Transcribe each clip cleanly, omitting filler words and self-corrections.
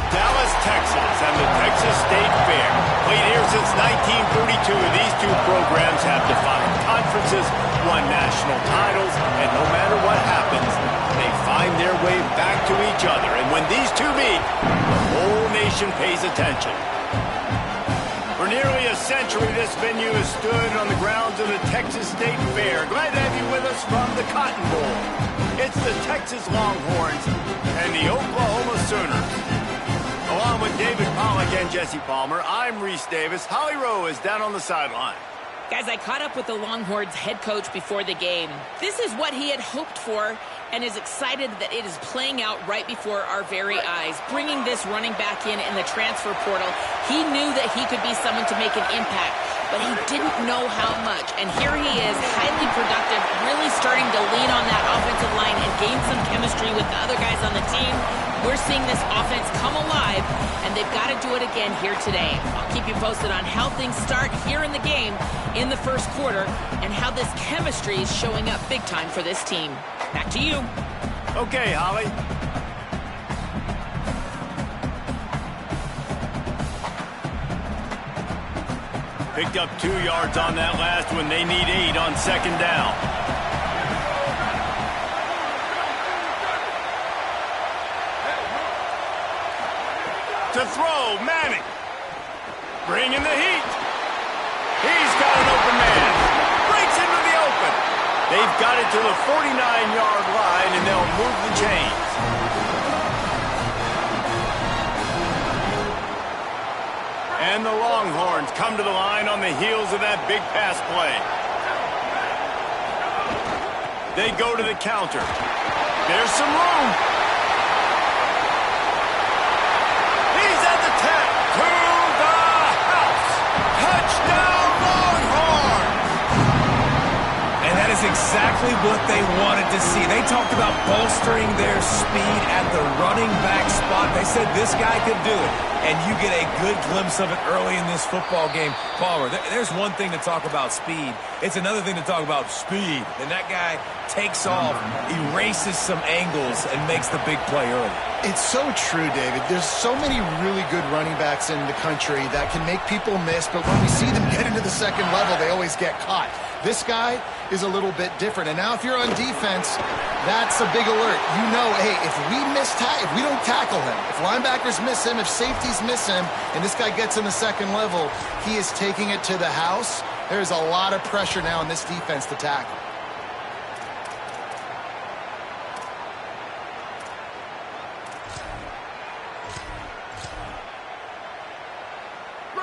Dallas, Texas, and the Texas State Fair. Played here since 1932, these two programs have defined conferences, won national titles, and no matter what happens, they find their way back to each other. And when these two meet, the whole nation pays attention. For nearly a century, this venue has stood on the grounds of the Texas State Fair. Glad to have you with us from the Cotton Bowl. It's the Texas Longhorns and the Oklahoma Sooners. Along with David Pollack and Jesse Palmer, I'm Reese Davis. Holly Rowe is down on the sideline. Guys, I caught up with the Longhorns head coach before the game. This is what he had hoped for and is excited that it is playing out right before our very eyes. Bringing this running back in the transfer portal, he knew that he could be someone to make an impact, but he didn't know how much. And here he is, highly productive, really starting to lean on that offensive line and gain some chemistry with the other guys on the team. We're seeing this offense come alive, and they've got to do it again here today. I'll keep you posted on how things start here in the game in the first quarter and how this chemistry is showing up big time for this team. Back to you. Okay, Holly. Picked up 2 yards on that last one. They need 8 on second down. To throw, Manning. Bringing the heat. He's got an open man. Breaks into the open. They've got it to the 49-yard line, and they'll move the chains. And the Longhorns come to the line on the heels of that big pass play. They go to the counter. There's some room. He's at the 10. To the house. Touchdown, Longhorns. And that is exactly what they wanted to see. They talked about bolstering their speed at the running back spot. They said this guy could do it. And you get a good glimpse of it early in this football game. Palmer, there's one thing to talk about speed. It's another thing to talk about speed. And that guy takes off, erases some angles, and makes the big play early. It's so true, David. There's so many really good running backs in the country that can make people miss, but when we see them get into the second level, they always get caught. This guy is a little bit different. And now if you're on defense, that's a big alert. You know, hey, if we don't tackle him, if linebackers miss him, if safeties miss him, and this guy gets in the second level, he is taking it to the house. There's a lot of pressure now in this defense to tackle.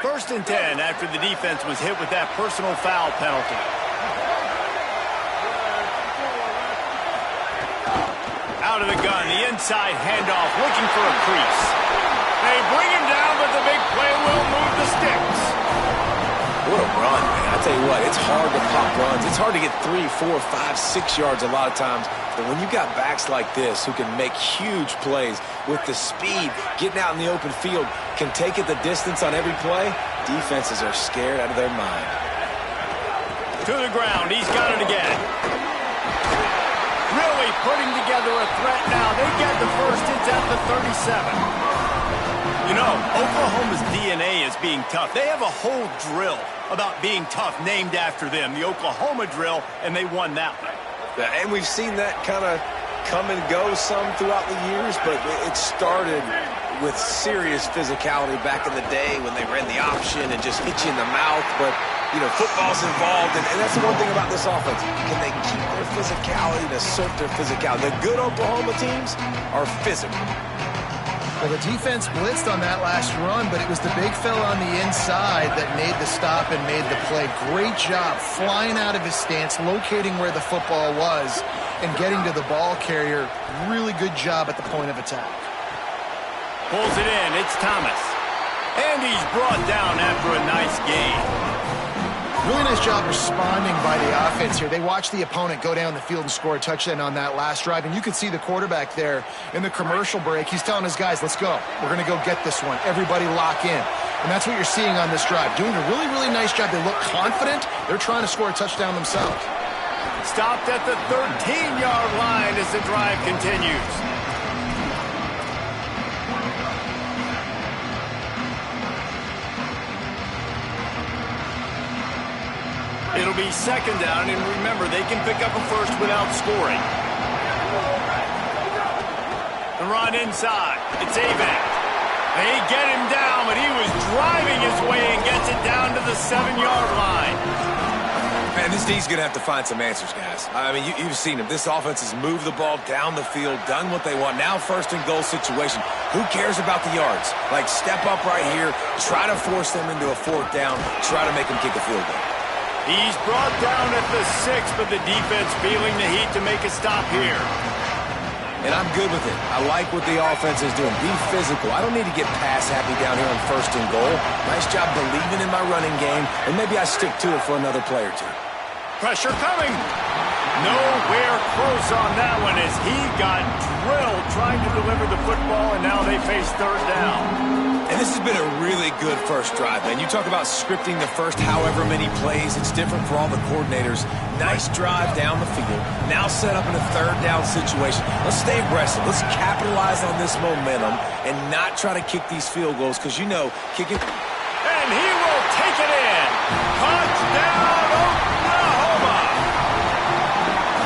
First and 10 after the defense was hit with that personal foul penalty. Out of the gun, the inside handoff, looking for a crease. They bring him down, but the big play will move the sticks. What a run, man. I tell you what, it's hard to pop runs. It's hard to get 3, 4, 5, 6 yards a lot of times. But when you got backs like this who can make huge plays with the speed, getting out in the open field, can take it the distance on every play, defenses are scared out of their mind. To the ground, he's got it again. Really putting together a threat now. They get the first. It's at the 37. You know, Oklahoma's DNA is being tough. They have a whole drill about being tough named after them, the Oklahoma drill, and they won that one. And we've seen that kind of come and go some throughout the years, but it started with serious physicality back in the day when they ran the option and just hit you in the mouth. But, you know, football's involved, and that's the one thing about this offense. Can they keep their physicality and assert their physicality? The good Oklahoma teams are physical. Well, the defense blitzed on that last run, but it was the big fella on the inside that made the stop and made the play. Great job flying out of his stance, locating where the football was, and getting to the ball carrier. Really good job at the point of attack. Pulls it in. It's Thomas. And he's brought down after a nice gain. Really nice job responding by the offense here. They watched the opponent go down the field and score a touchdown on that last drive. And you can see the quarterback there in the commercial break. He's telling his guys, let's go. We're going to go get this one. Everybody lock in. And that's what you're seeing on this drive. Doing a really, really nice job. They look confident. They're trying to score a touchdown themselves. Stopped at the 13-yard line as the drive continues. It'll be second down, and remember, they can pick up a first without scoring. The run inside. It's Avent. They get him down, but he was driving his way and gets it down to the 7-yard line. Man, this D's going to have to find some answers, guys. I mean, you've seen him. This offense has moved the ball down the field, done what they want. Now first and goal situation. Who cares about the yards? Like, step up right here, try to force them into a fourth down, try to make them kick a field goal. He's brought down at the 6, but the defense feeling the heat to make a stop here. And I'm good with it. I like what the offense is doing. Be physical. I don't need to get pass happy down here on first and goal. Nice job believing in my running game, and maybe I stick to it for another play or two. Pressure coming. Nowhere close on that one as he got drilled trying to deliver the football, and now they face third down. And this has been a really good first drive, man. You talk about scripting the first however many plays. It's different for all the coordinators. Nice drive down the field. Now set up in a third down situation. Let's stay aggressive. Let's capitalize on this momentum and not try to kick these field goals because, you know, kicking. And he will take it in. Touchdown, Oklahoma.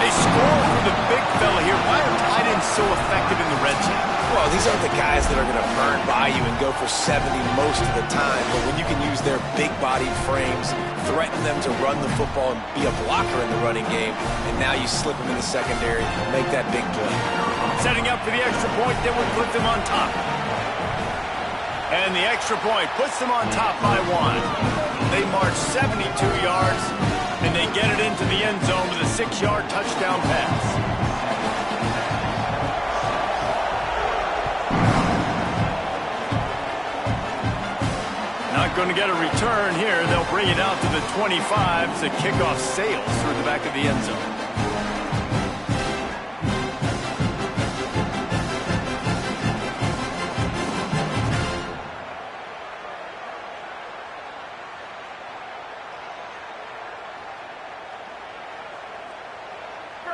They score for the big fella here. Why are tight ends so effective in the red zone? Well, these aren't the guys that are going to burn by you and go for 70 most of the time, but when you can use their big-bodied frames, threaten them to run the football and be a blocker in the running game, and now you slip them in the secondary, make that big play. Setting up for the extra point that would put them on top. And the extra point puts them on top by 1. They march 72 yards, and they get it into the end zone with a 6-yard touchdown pass. Not going to get a return here. They'll bring it out to the 25 as the kickoff sails through the back of the end zone.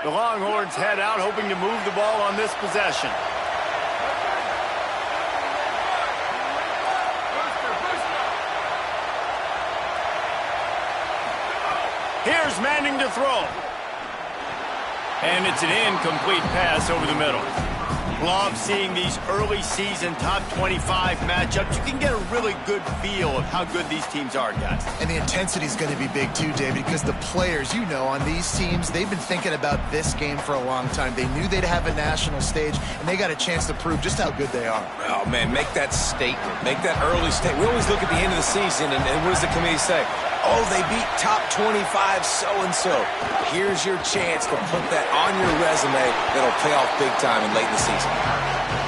The Longhorns head out, hoping to move the ball on this possession. Here's Manning to throw. And it's an incomplete pass over the middle. Love seeing these early season top 25 matchups. You can get a really good feel of how good these teams are, guys. And the intensity is going to be big too, David, because the players, you know, on these teams, they've been thinking about this game for a long time. They knew they'd have a national stage, and they got a chance to prove just how good they are. Oh, man, make that statement. Make that early statement. We always look at the end of the season, and what does the committee say? Oh, they beat top 25 so-and-so. Here's your chance to put that on your resume that'll pay off big time in late in the season.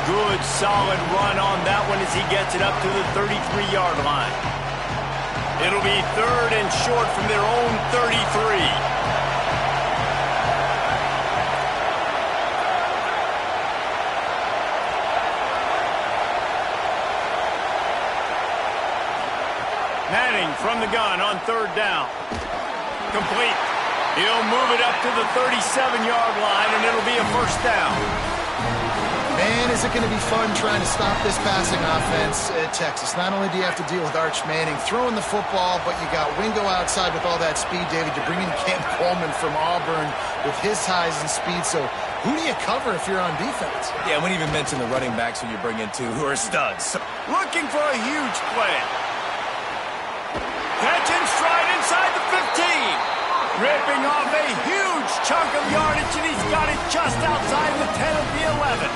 Good, solid run on that one as he gets it up to the 33-yard line. It'll be third and short from their own 33. Manning from the gun on third down. Complete. He'll move it up to the 37-yard line, and it'll be a first down. Man, is it going to be fun trying to stop this passing offense at Texas. Not only do you have to deal with Arch Manning throwing the football, but you got Wingo outside with all that speed, David. You bring in Cam Coleman from Auburn with his highs and speed. So who do you cover if you're on defense? Yeah, we didn't even mention the running backs who you bring in, too, who are studs. Looking for a huge play. Catch in stride inside the 15. Ripping off a huge chunk of yardage, and he's got it just outside the 10 of the 11.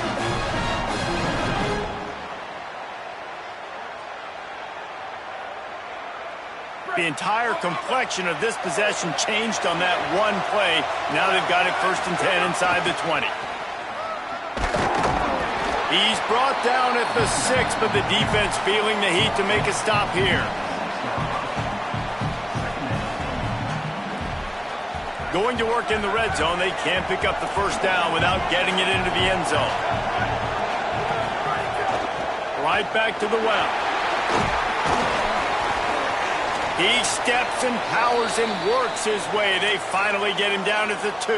The entire complexion of this possession changed on that one play. Now they've got it first and 10 inside the 20. He's brought down at the 6, but the defense feeling the heat to make a stop here. Going to work in the red zone. They can't pick up the first down without getting it into the end zone. Right back to the well. He steps and powers and works his way. They finally get him down at the 2.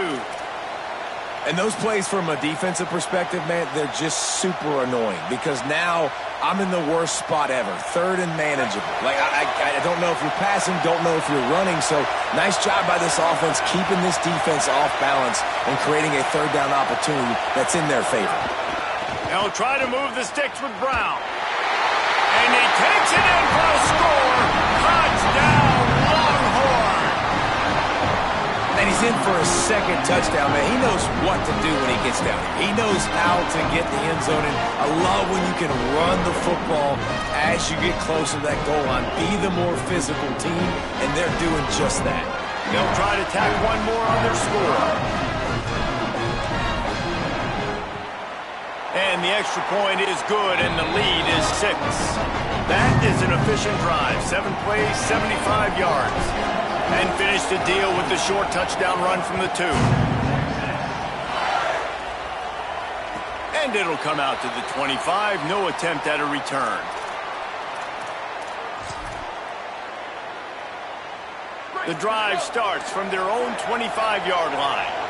And those plays from a defensive perspective, man, they're just super annoying because now I'm in the worst spot ever, third and manageable. Like, I don't know if you're passing, don't know if you're running, so nice job by this offense keeping this defense off balance and creating a third down opportunity that's in their favor. They'll try to move the sticks with Brown. And he takes it in for a score. Touchdown, Longhorn. And he's in for a second touchdown, man. He knows what to do when he gets down here. He knows how to get the end zone in. I love when you can run the football as you get closer to that goal line. Be the more physical team, and they're doing just that. They'll try to tack one more on their score. And the extra point is good, and the lead is 6. That is an efficient drive. 7 plays, 75 yards. And finish the deal with the short touchdown run from the 2. And it'll come out to the 25. No attempt at a return. The drive starts from their own 25-yard line.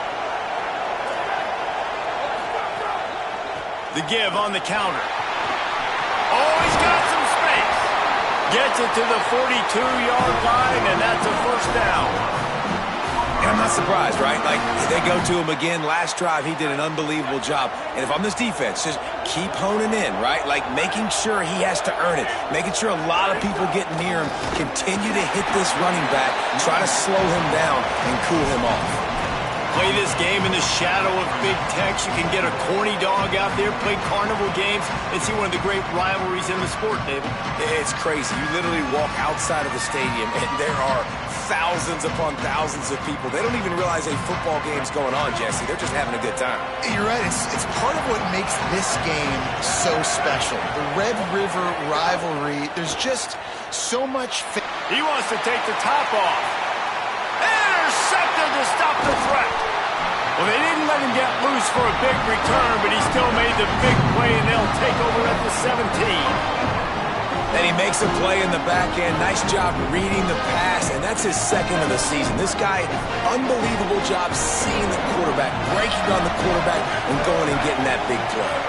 The give on the counter. Oh, he's got some space. Gets it to the 42-yard line, and that's a first down. And I'm not surprised, right? Like, they go to him again. Last drive, he did an unbelievable job. And if I'm this defense, just keep honing in, right? Like, making sure he has to earn it. Making sure a lot of people get near him. Continue to hit this running back. Try to slow him down and cool him off. Play this game in the shadow of Big Tex. You can get a corny dog out there, play carnival games, and see one of the great rivalries in the sport, David. It's crazy. You literally walk outside of the stadium, and there are thousands upon thousands of people. They don't even realize a football game's going on, Jesse. They're just having a good time. You're right. It's part of what makes this game so special. The Red River rivalry, there's just so much... He wants to take the top off. Intercepted to stop the threat. Well, they didn't let him get loose for a big return, but he still made the big play, and they'll take over at the 17. Then he makes a play in the back end. Nice job reading the pass, and that's his second of the season. This guy, unbelievable job seeing the quarterback, breaking on the quarterback, and going and getting that big play.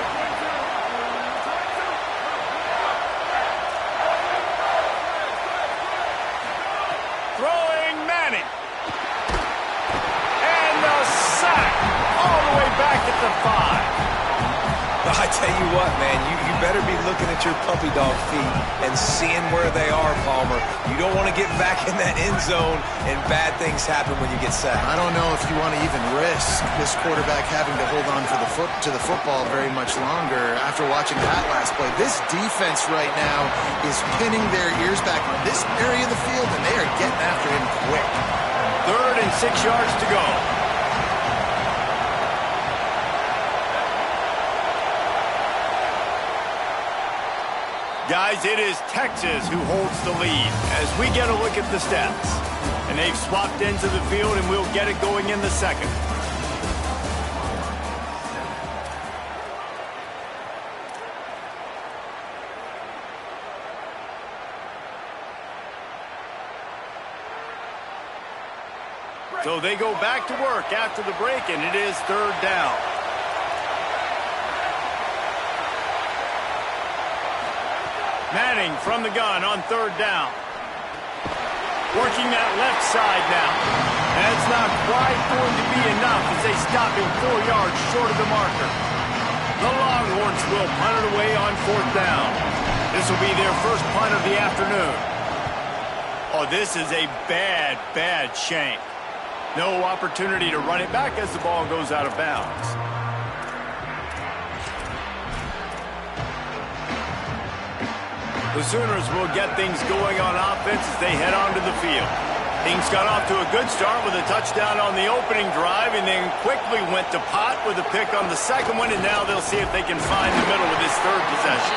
Throwing Manning. And the sack all the way back at the 5. I tell you what, man, you better be looking at your puppy dog feet and seeing where they are, Palmer. You don't want to get back in that end zone and bad things happen when you get sacked. I don't know if you want to even risk this quarterback having to hold on to the football very much longer after watching that last play. This defense right now is pinning their ears back on this area of the field, and they are getting after him quick. 3rd and 6 yards to go. Guys, it is Texas who holds the lead as we get a look at the stats. And they've swapped into the field, and we'll get it going in the second. So they go back to work after the break, and it is 3rd down. Manning from the gun on 3rd down. Working that left side now. That's not quite going to be enough as they stop him 4 yards short of the marker. The Longhorns will punt it away on 4th down. This will be their first punt of the afternoon. Oh, this is a bad, bad shank. No opportunity to run it back as the ball goes out of bounds. The Sooners will get things going on offense as they head onto the field. Things got off to a good start with a touchdown on the opening drive and then quickly went to pot with a pick on the second one, and now they'll see if they can find the middle with this 3rd possession.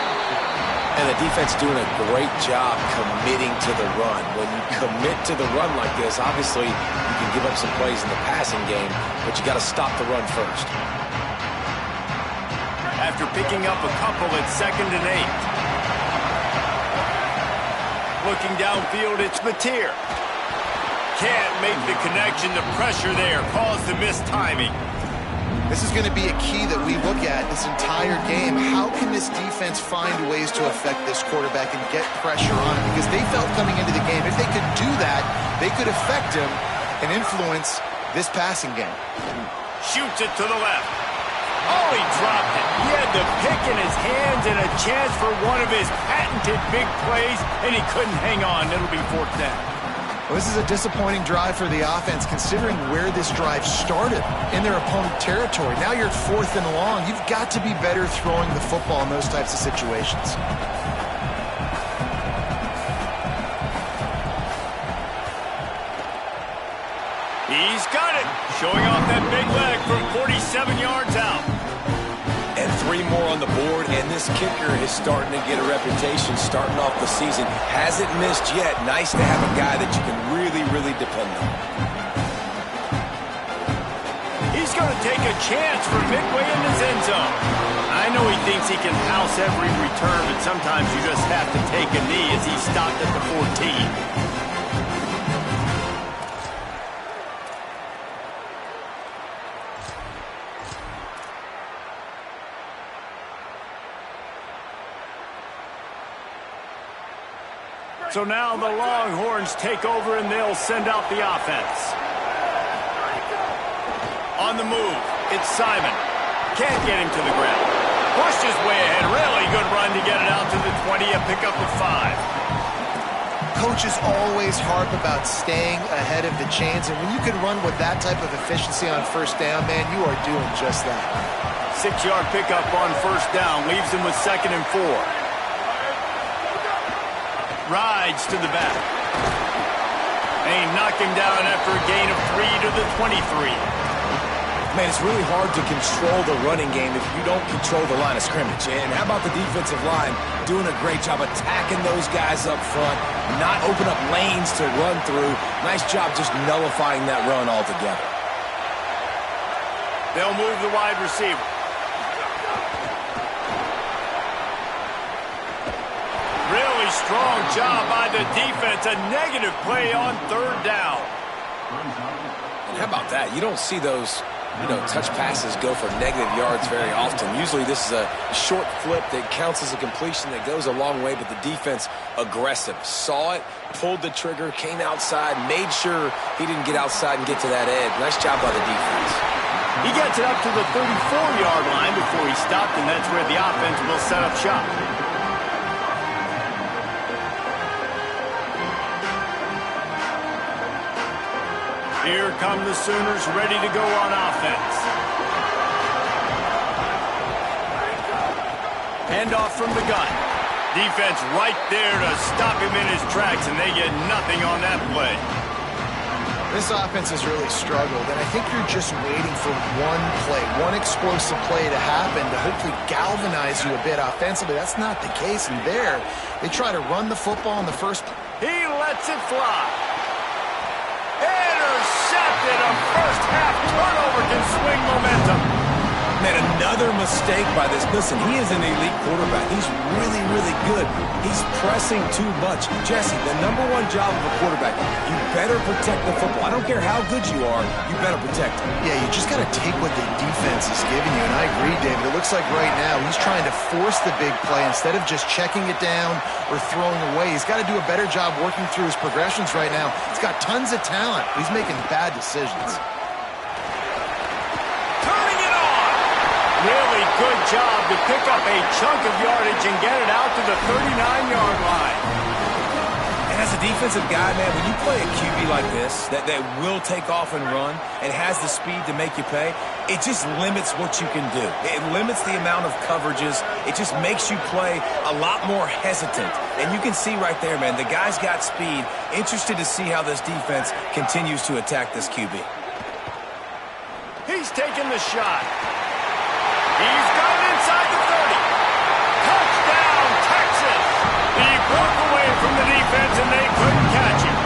And the defense doing a great job committing to the run. When you commit to the run like this, obviously you can give up some plays in the passing game, but you got to stop the run first. After picking up a couple at 2nd and 8. Looking downfield, it's Mateer. Can't make the connection. The pressure there caused the missed timing. This is going to be a key that we look at this entire game. How can this defense find ways to affect this quarterback and get pressure on him? Because they felt coming into the game, if they could do that, they could affect him and influence this passing game. Shoots it to the left. Oh, he dropped it. He had the pick in his hands and a chance for one of his patented big plays, and he couldn't hang on. It'll be fourth down. Well, this is a disappointing drive for the offense, considering where this drive started, in their opponent territory. Now you're at 4th and long. You've got to be better throwing the football in those types of situations. He's got it. Showing off that big leg from 47 yards out. And 3 more on the board, and this kicker is starting to get a reputation starting off the season. Hasn't missed yet. Nice to have a guy that you can really, really depend on. He's going to take a chance from midway in his end zone. I know he thinks he can house every return, but sometimes you just have to take a knee as he stopped at the 14. So now the Longhorns take over and they'll send out the offense. On the move, it's Simon. Can't get him to the ground. Pushed his way ahead. Really good run to get it out to the 20, a pickup of 5. Coaches always harp about staying ahead of the chains, and when you can run with that type of efficiency on first down, man, you are doing just that. 6-yard pickup on first down leaves him with 2nd and 4. Rides to the back. And he knocked him down after a gain of 3 to the 23. Man, it's really hard to control the running game if you don't control the line of scrimmage. And how about the defensive line doing a great job attacking those guys up front, not open up lanes to run through. Nice job just nullifying that run altogether. They'll move the wide receiver. Really strong job by the defense. A negative play on 3rd down. And how about that? You don't see those, touch passes go for negative yards very often. Usually this is a short flip that counts as a completion that goes a long way, but the defense aggressive. Saw it, pulled the trigger, came outside, made sure he didn't get outside and get to that edge. Nice job by the defense. He gets it up to the 34-yard line before he stopped, and that's where the offense will set up shop. Here come the Sooners ready to go on offense. Handoff from the gun. Defense right there to stop him in his tracks, and they get nothing on that play. This offense has really struggled, and I think you're just waiting for one play, one explosive play to happen to hopefully galvanize you a bit offensively. That's not the case, and there, they try to run the football in the first. He lets it fly. Intercepted. A first-half turnover can swing momentum. Man, another mistake by this. Listen, he is an elite quarterback. He's really, really good. He's pressing too much. Jesse, the #1 job of a quarterback, you better protect the football. I don't care how good you are, you better protect it. Yeah, you just got to take what the defense is giving you, and I agree, David. It looks like right now he's trying to force the big play instead of just checking it down or throwing away. He's got to do a better job working through his progressions right now. He's got tons of talent. He's making bad decisions. Really good job to pick up a chunk of yardage and get it out to the 39-yard line. And as a defensive guy, man, when you play a QB like this that will take off and run and has the speed to make you pay, it just limits what you can do. It limits the amount of coverages. It just makes you play a lot more hesitant. And you can see right there, man, the guy's got speed. Interested to see how this defense continues to attack this QB. He's taking the shot. He's got it inside the 30. Touchdown, Texas. He broke away from the defense, and they couldn't catch him.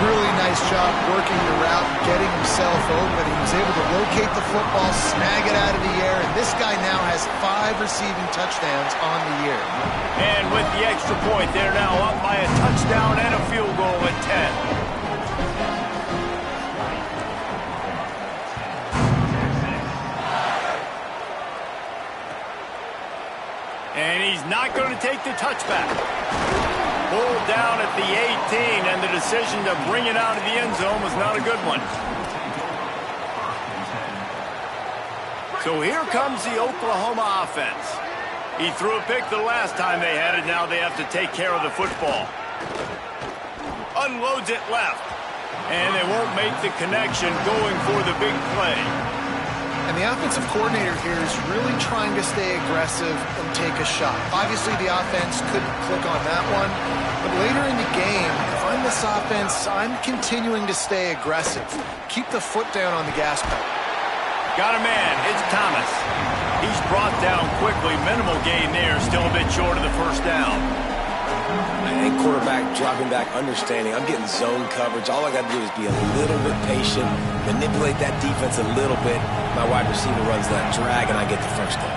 Really nice job working the route and getting himself open. He was able to locate the football, snag it out of the air, and this guy now has 5 receiving touchdowns on the year. And with the extra point, they're now up by a touchdown and a field goal at 10. And he's not going to take the touchback. Pulled down at the 18, and the decision to bring it out of the end zone was not a good one. So here comes the Oklahoma offense. He threw a pick the last time they had it. Now they have to take care of the football. Unloads it left. And they won't make the connection going for the big play. And the offensive coordinator here is really trying to stay aggressive and take a shot. Obviously, the offense couldn't click on that one. But later in the game, if I'm this offense, I'm continuing to stay aggressive. Keep the foot down on the gas pedal. Got a man. It's Thomas. He's brought down quickly. Minimal gain there. Still a bit short of the first down. Hey, quarterback dropping back, understanding. I'm getting zone coverage. All I got to do is be a little bit patient, manipulate that defense a little bit. My wide receiver runs that drag, and I get the first down.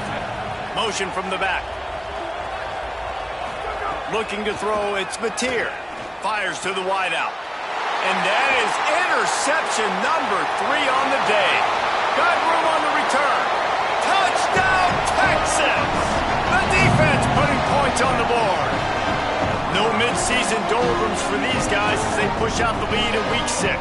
Motion from the back. Looking to throw, it's Mateer. Fires to the wideout. And that is interception number 3 on the day. Got room on the return. Touchdown, Texas! The defense putting points on the board. No mid-season doldrums for these guys as they push out the lead in Week 6.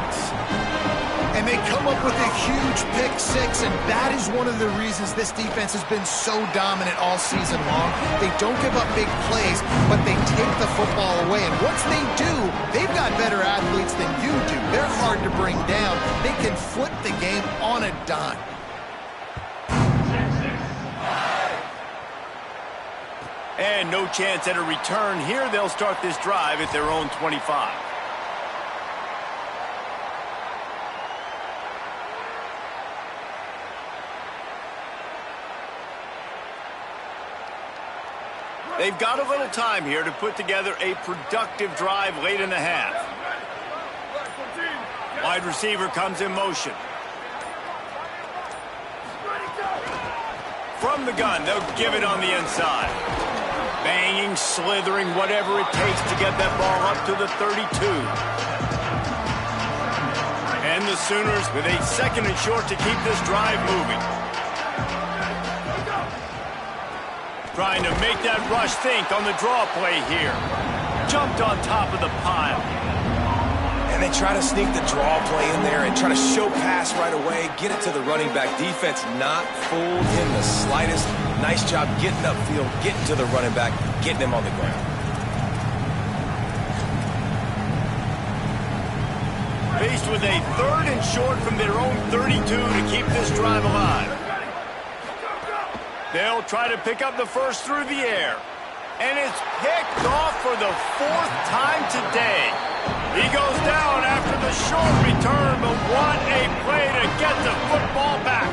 And they come up with a huge pick 6, and that is one of the reasons this defense has been so dominant all season long. They don't give up big plays, but they take the football away. And once they do, they've got better athletes than you do. They're hard to bring down. They can flip the game on a dime. And no chance at a return here. They'll start this drive at their own 25. They've got a little time here to put together a productive drive late in the half. Wide receiver comes in motion. From the gun, they'll give it on the inside. Banging, slithering, whatever it takes to get that ball up to the 32. And the Sooners with a second and short to keep this drive moving. Trying to make that rush think on the draw play here. Jumped on top of the pile. And they try to sneak the draw play in there and try to show pass right away, get it to the running back. Defense not fooled in the slightest. Nice job getting upfield, getting to the running back, getting him on the ground. Faced with a third and short from their own 32 to keep this drive alive. They'll try to pick up the first through the air. And it's picked off for the 4th time today. He goes down after the short return, but what a play to get the football back.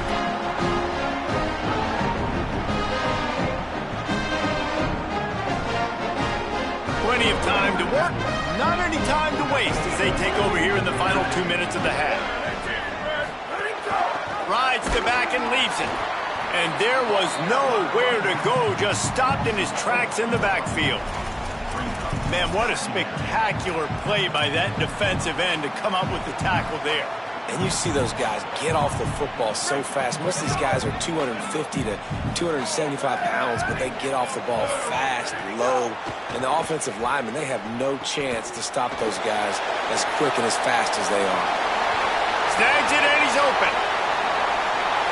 Plenty of time to work, not any time to waste as they take over here in the final 2 minutes of the half. Rides the back and leaves it. And there was nowhere to go, just stopped in his tracks in the backfield. Man, what a spectacular play by that defensive end to come up with the tackle there. And you see those guys get off the football so fast. Most of these guys are 250 to 275 pounds, but they get off the ball fast, low. And the offensive linemen, they have no chance to stop those guys as quick and as fast as they are. Snags it and he's open.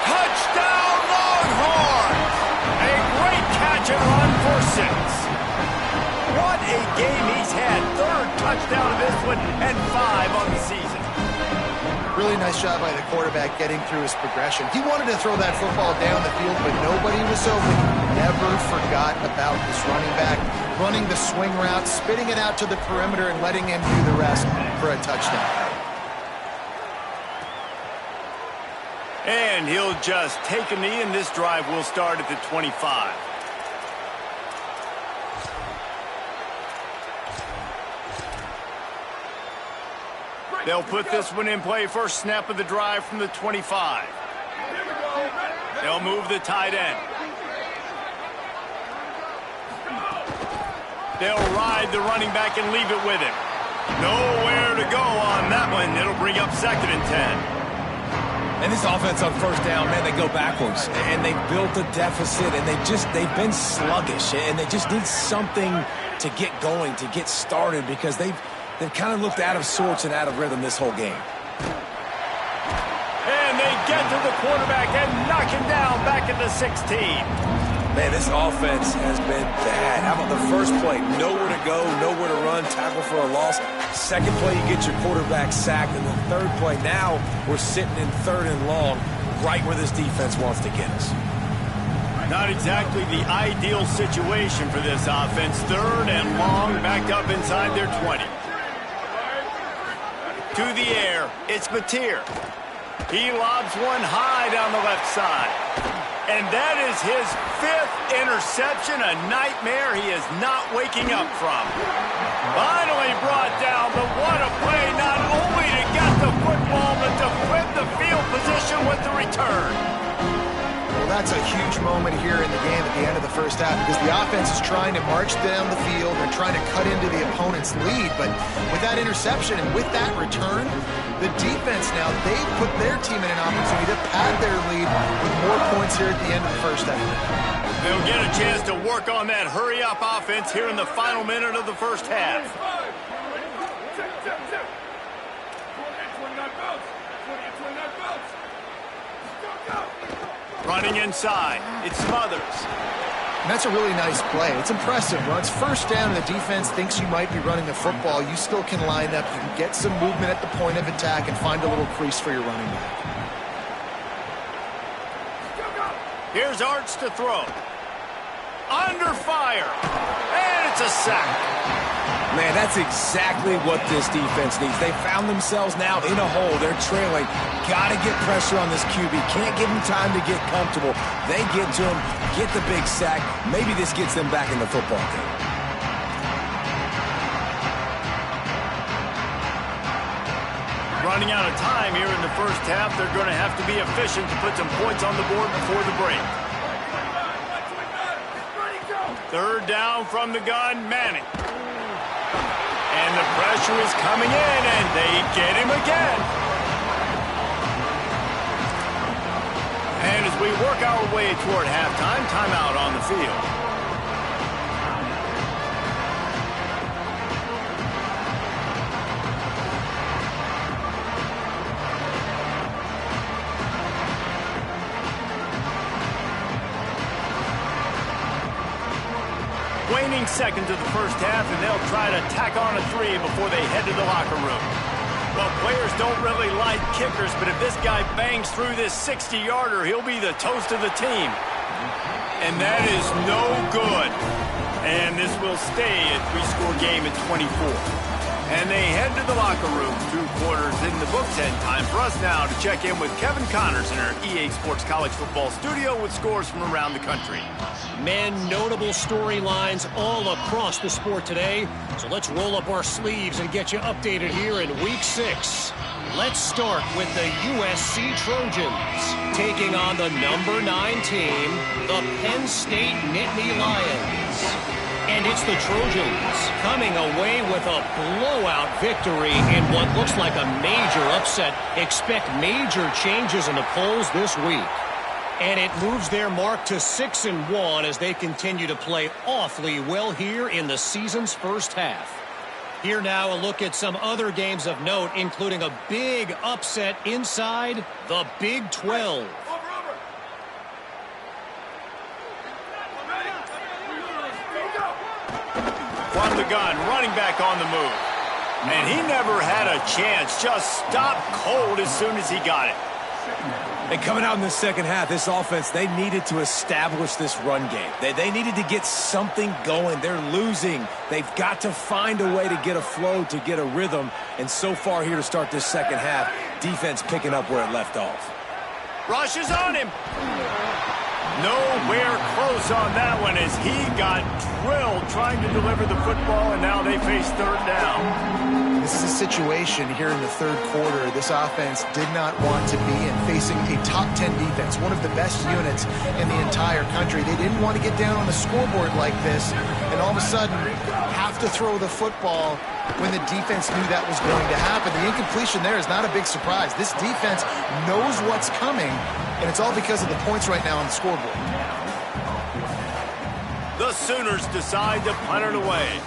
Touchdown, Longhorns! A great catch and run for 6. What a game he's had. 3rd touchdown of this one and 5 on the season. Really nice job by the quarterback getting through his progression. He wanted to throw that football down the field, but nobody was open. He never forgot about this running back, running the swing route, spitting it out to the perimeter, and letting him do the rest for a touchdown. And he'll just take a knee, and this drive will start at the 25. They'll put this one in play. First snap of the drive from the 25. They'll move the tight end. They'll ride the running back and leave it with him. Nowhere to go on that one. It'll bring up 2nd and 10. And this offense on first down, man, they go backwards. And they built a deficit, and they've been sluggish. And they just need something to get going, to get started, because they've kind of looked out of sorts and out of rhythm this whole game. And they get to the quarterback and knock him down back at the 16. Man, this offense has been bad. How about the first play? Nowhere to go, nowhere to run, tackle for a loss. Second play, you get your quarterback sacked. And the third play, now we're sitting in 3rd and long, right where this defense wants to get us. Not exactly the ideal situation for this offense. 3rd and long, backed up inside their 20. To the air, it's Mateer. He lobs one high down the left side. And that is his 5th interception, a nightmare he is not waking up from. Finally brought down, but what a play, not only to get the football, but to flip the field position with the return. Well, that's a huge moment here in the game at the end of the first half, because the offense is trying to march down the field. They're trying to cut into the opponent's lead, but with that interception and with that return, the defense now, they've put their team in an opportunity to pad their lead with more points here at the end of the first half. They'll get a chance to work on that hurry-up offense here in the final minute of the first half. Running inside, it's Smothers. And that's a really nice play. It's impressive. When it's first down and the defense thinks you might be running the football, you still can line up. You can get some movement at the point of attack and find a little crease for your running back. Here's Arch to throw. Under fire. And it's a sack. Man, that's exactly what this defense needs. They found themselves now in a hole. They're trailing. Got to get pressure on this QB. Can't give him time to get comfortable. They get to him, get the big sack. Maybe this gets them back in the football game. Running out of time here in the first half. They're going to have to be efficient to put some points on the board before the break. 3rd down from the gun, Manning. And the pressure is coming in, and they get him again. And as we work our way toward halftime, timeout on the field. Waning seconds of the first half, and they'll try to tack on a 3 before they head to the locker room. Well, players don't really like kickers, but if this guy bangs through this 60-yarder, he'll be the toast of the team. And that is no good. And this will stay a 3-score game at 24. And they head to the locker room. 2 quarters in the books, and time for us now to check in with Kevin Connors in our EA Sports College Football studio with scores from around the country. Men, notable storylines all across the sport today. So let's roll up our sleeves and get you updated here in Week 6. Let's start with the USC Trojans taking on the number 9 team, the Penn State Nittany Lions. And it's the Trojans coming away with a blowout victory in what looks like a major upset. Expect major changes in the polls this week. And it moves their mark to 6-1 as they continue to play awfully well here in the season's first half. Here now a look at some other games of note, including a big upset inside the Big 12. From the gun, running back on the move. And he never had a chance, just stopped cold as soon as he got it. And coming out in the second half, this offense, they needed to establish this run game. They needed to get something going. They're losing. They've got to find a way to get a flow, to get a rhythm. And so far here to start this second half, defense picking up where it left off. Rush is on him. Nowhere close on that one as he got drilled trying to deliver the football, and now they face third down. This is a situation here in the third quarter this offense did not want to be in, facing a top 10 defense, one of the best units in the entire country. They didn't want to get down on the scoreboard like this and all of a sudden have to throw the football when the defense knew that was going to happen. The incompletion there is not a big surprise. This defense knows what's coming, and it's all because of the points right now on the scoreboard. The Sooners decide to punt it away.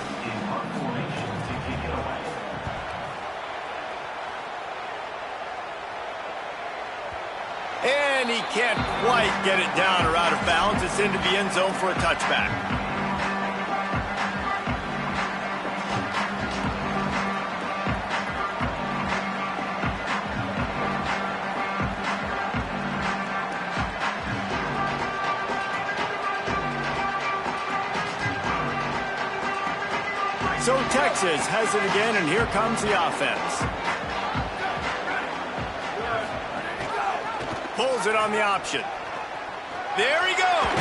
And he can't quite get it down or out of bounds. It's into the end zone for a touchback. So Texas has it again, and here comes the offense. Pulls it on the option. There he goes.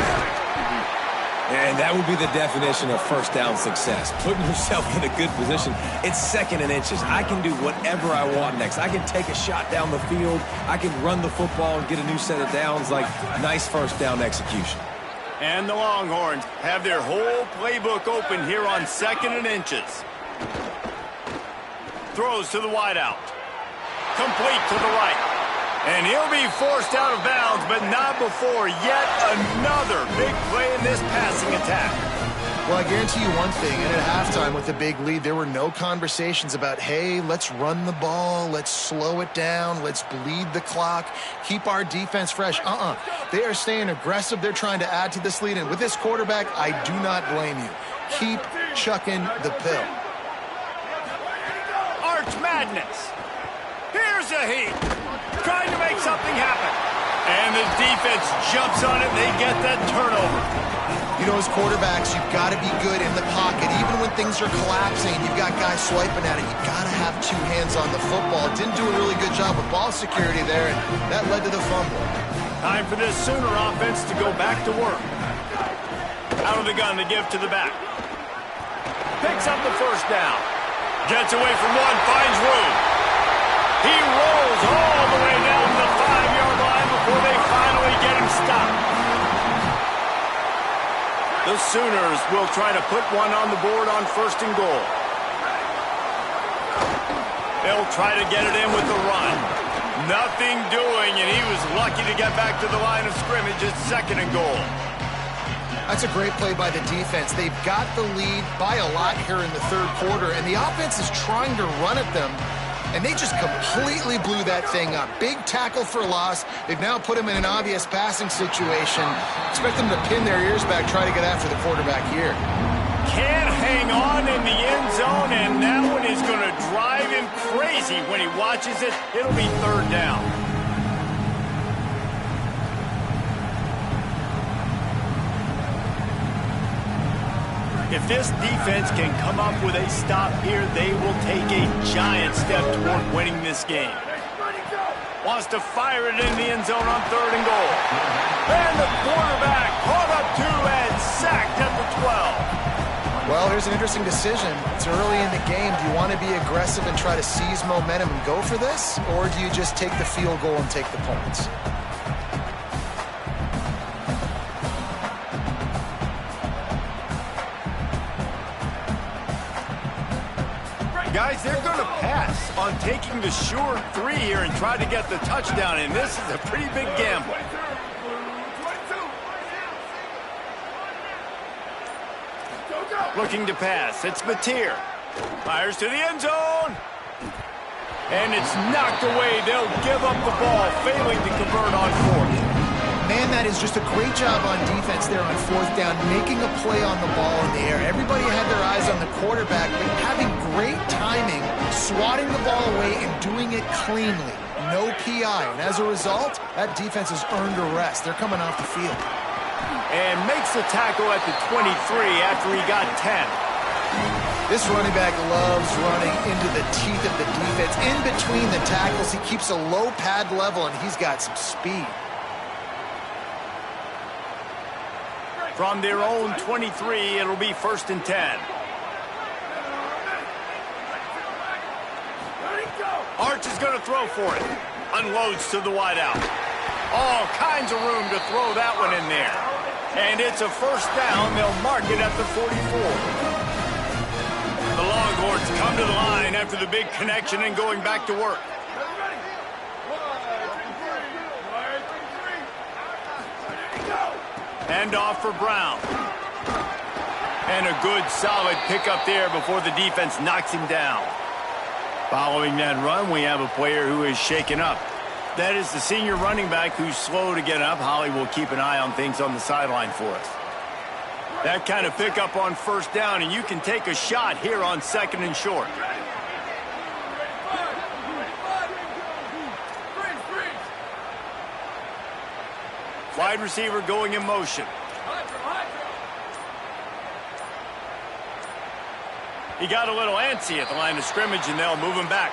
And that would be the definition of first down success. Putting yourself in a good position. It's 2nd and inches. I can do whatever I want next. I can take a shot down the field. I can run the football and get a new set of downs. Like, nice first down execution. And the Longhorns have their whole playbook open here on 2nd and inches. Throws to the wideout. Complete to the right. And he'll be forced out of bounds, but not before yet another big play in this passing attack. Well, I guarantee you one thing, and at halftime with the big lead, there were no conversations about, hey, let's run the ball, let's slow it down, let's bleed the clock, keep our defense fresh. They are staying aggressive. They're trying to add to this lead, and with this quarterback, I do not blame you. Keep chucking the pill. Arch Madness. Here's a heat. Trying to make something happen. And the defense jumps on it, and they get that turnover. You know, as quarterbacks, you've got to be good in the pocket. Even when things are collapsing, you've got guys swiping at it. You've got to have 2 hands on the football. Didn't do a really good job of ball security there, and that led to the fumble. Time for this Sooner offense to go back to work. Out of the gun to give to the back. Picks up the first down. Gets away from one, finds room. He rolls all the way down the 5-yard line before they finally get him stopped. The Sooners will try to put one on the board on 1st and goal. They'll try to get it in with the run. Nothing doing, and he was lucky to get back to the line of scrimmage at 2nd and goal. That's a great play by the defense. They've got the lead by a lot here in the third quarter, and the offense is trying to run at them, and they just completely blew that thing up. Big tackle for loss. They've now put him in an obvious passing situation. Expect them to pin their ears back, try to get after the quarterback here. Can't hang on in the end zone, and that one is going to drive him crazy when he watches it. It'll be 3rd down. If this defense can come up with a stop here, they will take a giant step toward winning this game. Wants to fire it in the end zone on 3rd and goal. And the quarterback caught up 2 and sacked at the 12. Well, here's an interesting decision. It's early in the game. Do you want to be aggressive and try to seize momentum and go for this? Or do you just take the field goal and take the points? Guys, they're going to pass on taking the sure 3 here and try to get the touchdown, and this is a pretty big gamble. Looking to pass. It's Mateer. Fires to the end zone. And it's knocked away. They'll give up the ball, failing to convert on 4th. Man, that is just a great job on defense there on 4th down, making a play on the ball in the air. Everybody had their eyes on the quarterback, but having great timing, swatting the ball away and doing it cleanly. No PI. And as a result, that defense has earned a rest. They're coming off the field. And makes the tackle at the 23 after he got 10. This running back loves running into the teeth of the defense. In between the tackles, he keeps a low pad level, and he's got some speed. From their own 23, it'll be 1st and 10. Arch is going to throw for it. Unloads to the wideout. All kinds of room to throw that one in there. And it's a 1st down. They'll mark it at the 44. The Longhorns come to the line after the big connection and going back to work. Hand off for Brown. And a good, solid pickup there before the defense knocks him down. Following that run, we have a player who is shaken up. That is the senior running back who's slow to get up. Holly will keep an eye on things on the sideline for us. That kind of pickup on 1st down, and you can take a shot here on 2nd and short. Wide receiver going in motion. He got a little antsy at the line of scrimmage, and they'll move him back.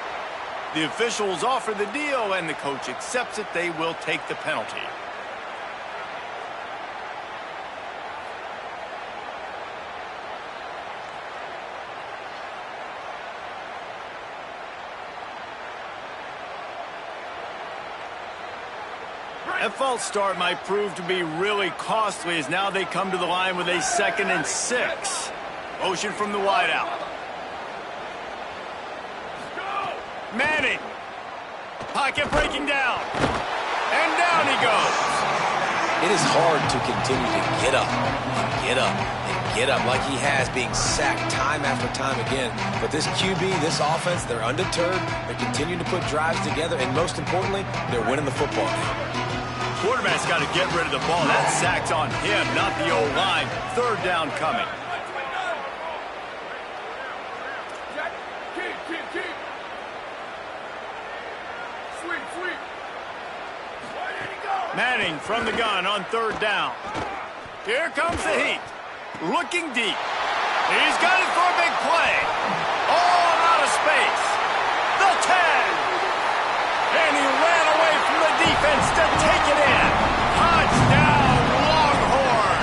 The officials offer the deal, and the coach accepts it. They will take the penalty. That false start might prove to be really costly as now they come to the line with a 2nd and 6. Motion from the wideout. Manning. Pocket breaking down. And down he goes. It is hard to continue to get up and get up and get up like he has, being sacked time after time again. But this QB, this offense, they're undeterred. They're continuing to put drives together, and most importantly, they're winning the football game. Quarterback's got to get rid of the ball. That sack's on him, not the O-line. 3rd down coming. Manning from the gun on 3rd down. Here comes the heat. Looking deep. He's got it for a big play. All out of space. The 10. And he ran away from the defense to take it in. Touchdown, Longhorn.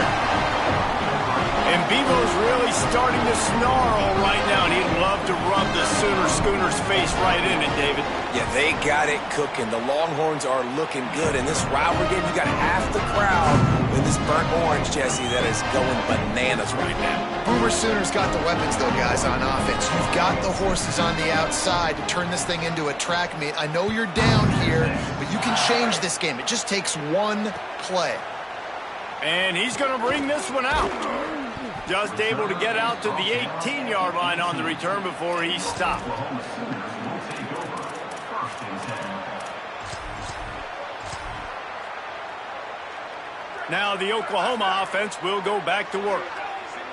And Bevo's really starting to snarl right now, and he'd love to rub the Sooner Schooner's face right in it, David. Yeah, they got it cooking. The Longhorns are looking good. In this rivalry game, you got half the crowd in this burnt orange, Jesse, that is going bananas right now. Boomer Sooners got the weapons, though, guys, on offense. You've got the horses on the outside to turn this thing into a track meet. I know you're down here, but you can change this game. It just takes one play. And he's going to bring this one out. Just able to get out to the 18-yard line on the return before he stopped. Now the Oklahoma offense will go back to work.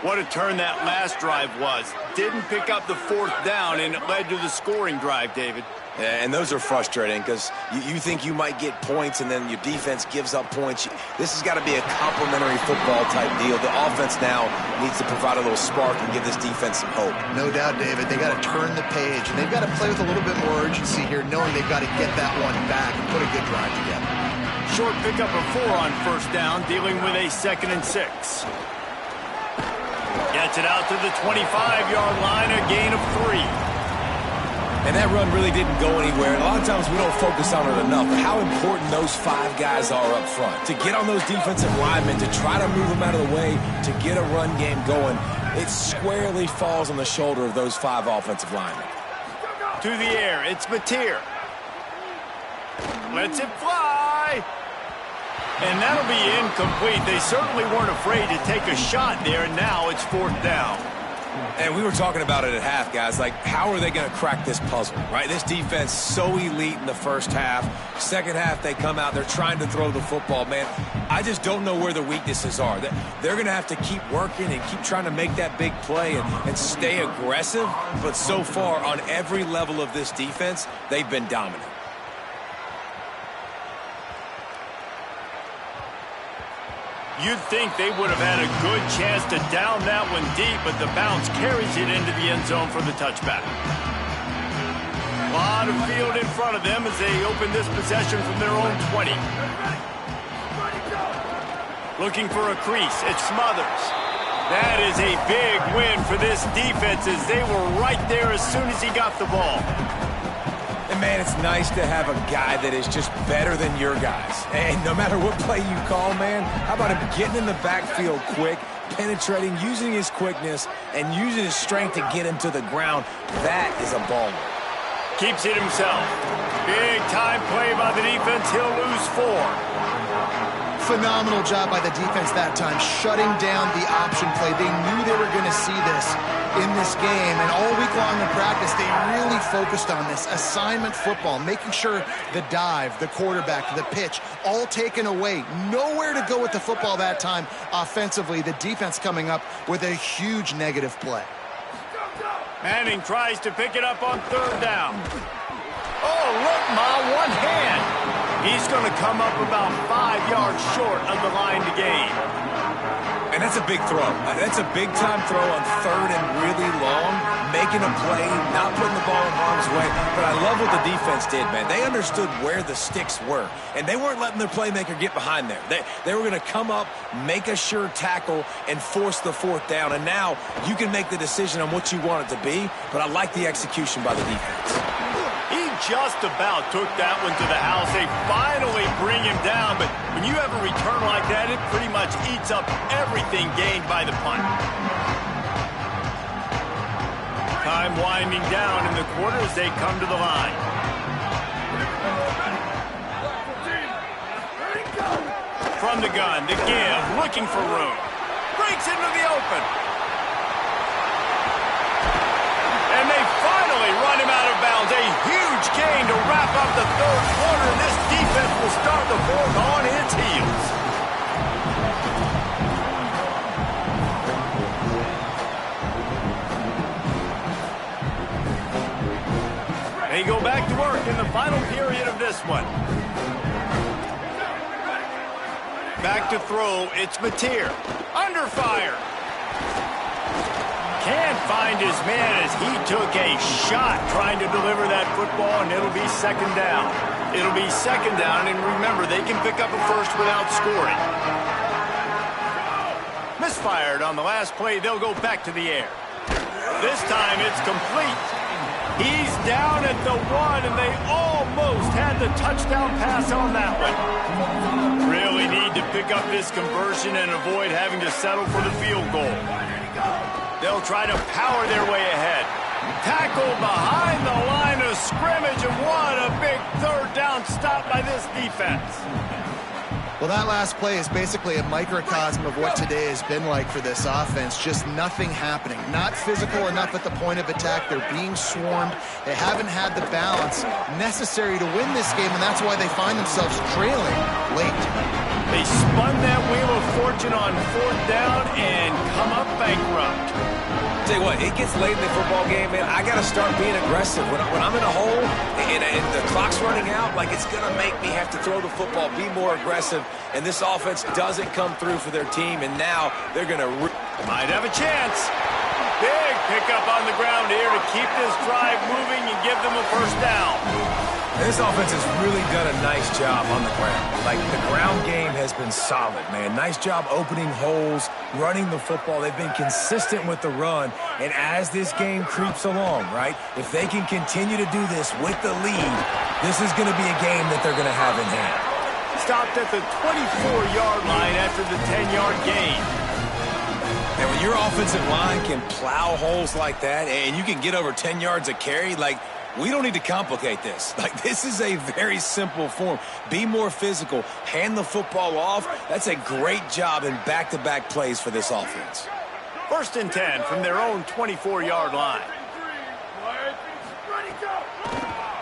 What a turn that last drive was. Didn't pick up the 4th down, and it led to the scoring drive, David. Yeah, and those are frustrating because you think you might get points and then your defense gives up points. This has got to be a complementary football type deal. The offense now needs to provide a little spark and give this defense some hope. No doubt, David. They got to turn the page, and they've got to play with a little bit more urgency here, knowing they've got to get that one back and put a good drive together. Short pickup of 4 on 1st down, dealing with a 2nd and 6. Gets it out to the 25-yard line, a gain of 3. And that run really didn't go anywhere. And a lot of times we don't focus on it enough, but how important those 5 guys are up front. To get on those defensive linemen, to try to move them out of the way, to get a run game going, it squarely falls on the shoulder of those 5 offensive linemen. To the air, it's Mateer. Lets it fly. And that'll be incomplete. They certainly weren't afraid to take a shot there, and now it's 4th down. And we were talking about it at half, guys. Like, how are they going to crack this puzzle, right? This defense so elite in the first half. Second half, they come out. They're trying to throw the football, man. I just don't know where the weaknesses are. They're going to have to keep working and keep trying to make that big play and stay aggressive. But so far, on every level of this defense, they've been dominant. You'd think they would have had a good chance to down that one deep, but the bounce carries it into the end zone for the touchback. A lot of field in front of them as they open this possession from their own 20. Looking for a crease. It's Smothers. That is a big win for this defense as they were right there as soon as he got the ball. And, man, it's nice to have a guy that is just better than your guys. And no matter what play you call, man, how about him getting in the backfield quick, penetrating, using his quickness, and using his strength to get him to the ground? That is a baller. Keeps it himself. Big time play by the defense. He'll lose 4. Phenomenal job by the defense that time, shutting down the option play. They knew they were going to see this in this game, and all week long in practice, they really focused on this assignment football, making sure the dive, the quarterback, the pitch, all taken away. Nowhere to go with the football that time offensively. The defense coming up with a huge negative play. Manning tries to pick it up on 3rd down. Oh, look, Ma, one hand. He's going to come up about 5 yards short of the line to gain. And that's a big throw. That's a big-time throw on 3rd and really long, making a play, not putting the ball in harm's way. But I love what the defense did, man. They understood where the sticks were, and they weren't letting their playmaker get behind there. They were going to come up, make a sure tackle, and force the 4th down. And now you can make the decision on what you want it to be, but I like the execution by the defense. He just about took that one to the house. They finally bring him down, but when you have a return like that, it pretty much eats up everything gained by the punt. Time winding down in the quarter as they come to the line. From the gun, the give, looking for room. Breaks into the open. And they finally run him out of bounds. A huge gain to wrap up the 3rd quarter, and this defense will start the 4th on its heels. They go back to work in the final period of this one. Back to throw, it's Mateer. Under fire. Can't find his man as he took a shot trying to deliver that football, and it'll be 2nd down. It'll be 2nd down, and remember, they can pick up a first without scoring. Misfired on the last play. They'll go back to the air. This time it's complete. He's down at the 1, and they almost had the touchdown pass on that one. Really need to pick up this conversion and avoid having to settle for the field goal. They'll try to power their way ahead. Tackle behind the line of scrimmage, and what a big 3rd down stop by this defense. Well, that last play is basically a microcosm of what today has been like for this offense. Just nothing happening. Not physical enough at the point of attack. They're being swarmed. They haven't had the balance necessary to win this game, and that's why they find themselves trailing late. They spun that wheel of fortune on 4th down and come up bankrupt. Tell you what, it gets late in the football game, man. I got to start being aggressive. When I'm in a hole and the clock's running out, like, it's going to make me have to throw the football, be more aggressive, and this offense doesn't come through for their team, and now they're going to... Might have a chance. Big pickup on the ground here to keep this drive moving and give them a 1st down. This offense has really done a nice job on the ground. Like, the ground game has been solid, man. Nice job opening holes, running the football. They've been consistent with the run. And as this game creeps along, right, if they can continue to do this with the lead, this is going to be a game that they're going to have in hand. Stopped at the 24-yard line after the 10-yard gain. And when your offensive line can plow holes like that and you can get over 10 yards a carry, like, we don't need to complicate this. Like, this is a very simple form. Be more physical. Hand the football off. That's a great job in back-to-back plays for this offense. 1st and 10 from their own 24-yard line.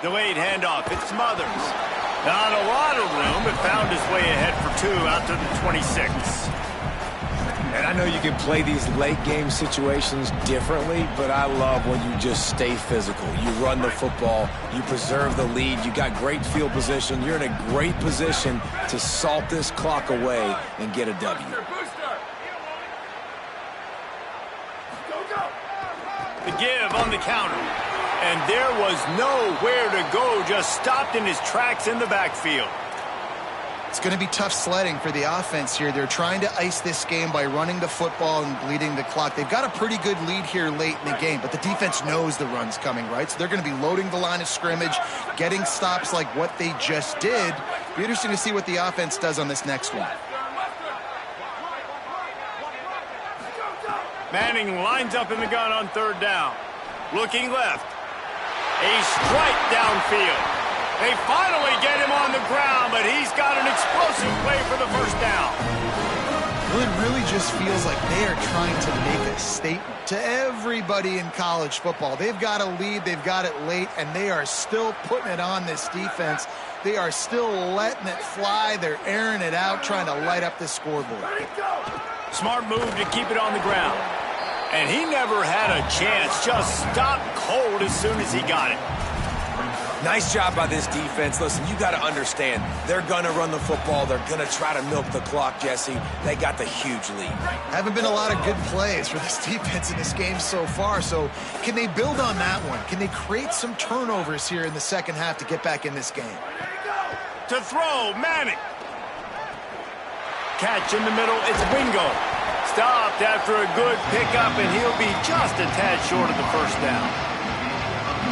Delayed handoff. It's Smothers. Not a lot of room, but found his way ahead for 2 out to the 26. And I know you can play these late-game situations differently, but I love when you just stay physical. You run the football, you preserve the lead, you got great field position, you're in a great position to salt this clock away and get a W. The give on the counter. And there was nowhere to go, just stopped in his tracks in the backfield. It's going to be tough sledding for the offense here. They're trying to ice this game by running the football and bleeding the clock. They've got a pretty good lead here late in the game, but the defense knows the run's coming, right? So they're going to be loading the line of scrimmage, getting stops like what they just did. Be interesting to see what the offense does on this next one. Manning lines up in the gun on third down. Looking left. A strike downfield. They finally get him on the ground, but he's got an explosive play for the first down. Well, it really just feels like they are trying to make a statement to everybody in college football. They've got a lead, they've got it late, and they are still putting it on this defense. They are still letting it fly. They're airing it out, trying to light up the scoreboard. Smart move to keep it on the ground. And he never had a chance. Just stopped cold as soon as he got it. Nice job by this defense. Listen, you got to understand, they're going to run the football. They're going to try to milk the clock, Jesse. They got the huge lead. Haven't been a lot of good plays for this defense in this game so far, so can they build on that one? Can they create some turnovers here in the second half to get back in this game? To throw, Manning. Catch in the middle, it's Wingo. Stopped after a good pickup, and he'll be just a tad short of the first down.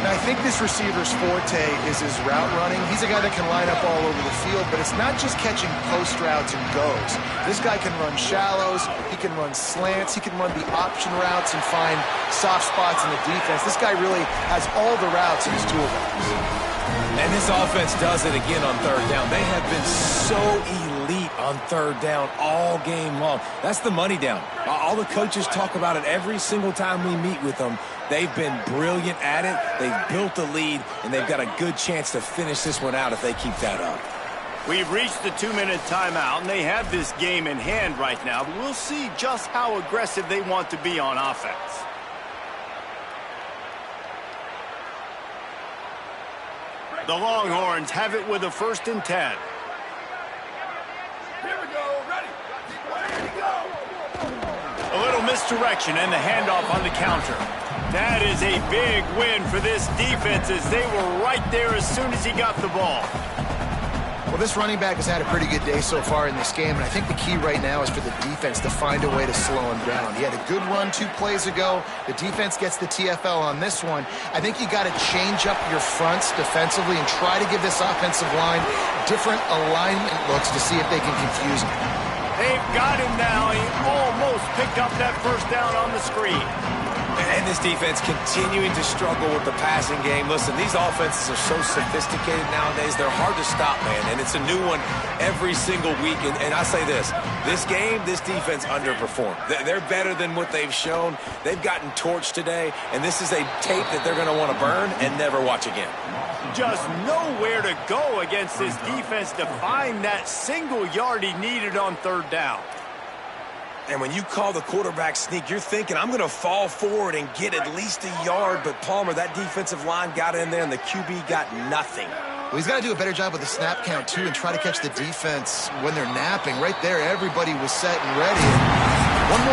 Now, I think this receiver's forte is his route running. He's a guy that can line up all over the field, but it's not just catching post routes and goes. This guy can run shallows, he can run slants, he can run the option routes and find soft spots in the defense. This guy really has all the routes in his toolbox. And this offense does it again on third down. They have been so elite on third down all game long. That's the money down. All the coaches talk about it every single time we meet with them. They've been brilliant at it. They've built the lead, and they've got a good chance to finish this one out if they keep that up. We've reached the 2-minute timeout, and they have this game in hand right now, but we'll see just how aggressive they want to be on offense. The Longhorns have it with a 1st and 10. Here we go. Ready to go. A little misdirection and the handoff on the counter. That is a big win for this defense as they were right there as soon as he got the ball. Well, this running back has had a pretty good day so far in this game, and I think the key right now is for the defense to find a way to slow him down. He had a good run 2 plays ago. The defense gets the TFL on this one. I think you got to change up your fronts defensively and try to give this offensive line different alignment looks to see if they can confuse him. They've got him now. He almost picked up that first down on the screen. And this defense continuing to struggle with the passing game. Listen, these offenses are so sophisticated nowadays. They're hard to stop, man. And it's a new one every single week. And I say this game, this defense underperformed. They're better than what they've shown. They've gotten torched today. And this is a tape that they're going to want to burn and never watch again. Just nowhere to go against this defense to find that single yard he needed on third down. And when you call the quarterback sneak, you're thinking, I'm going to fall forward and get at least a yard. But, Palmer, that defensive line got in there, and the QB got nothing. Well, he's got to do a better job with the snap count, too, and try to catch the defense when they're napping. Right there, everybody was set and ready. And one more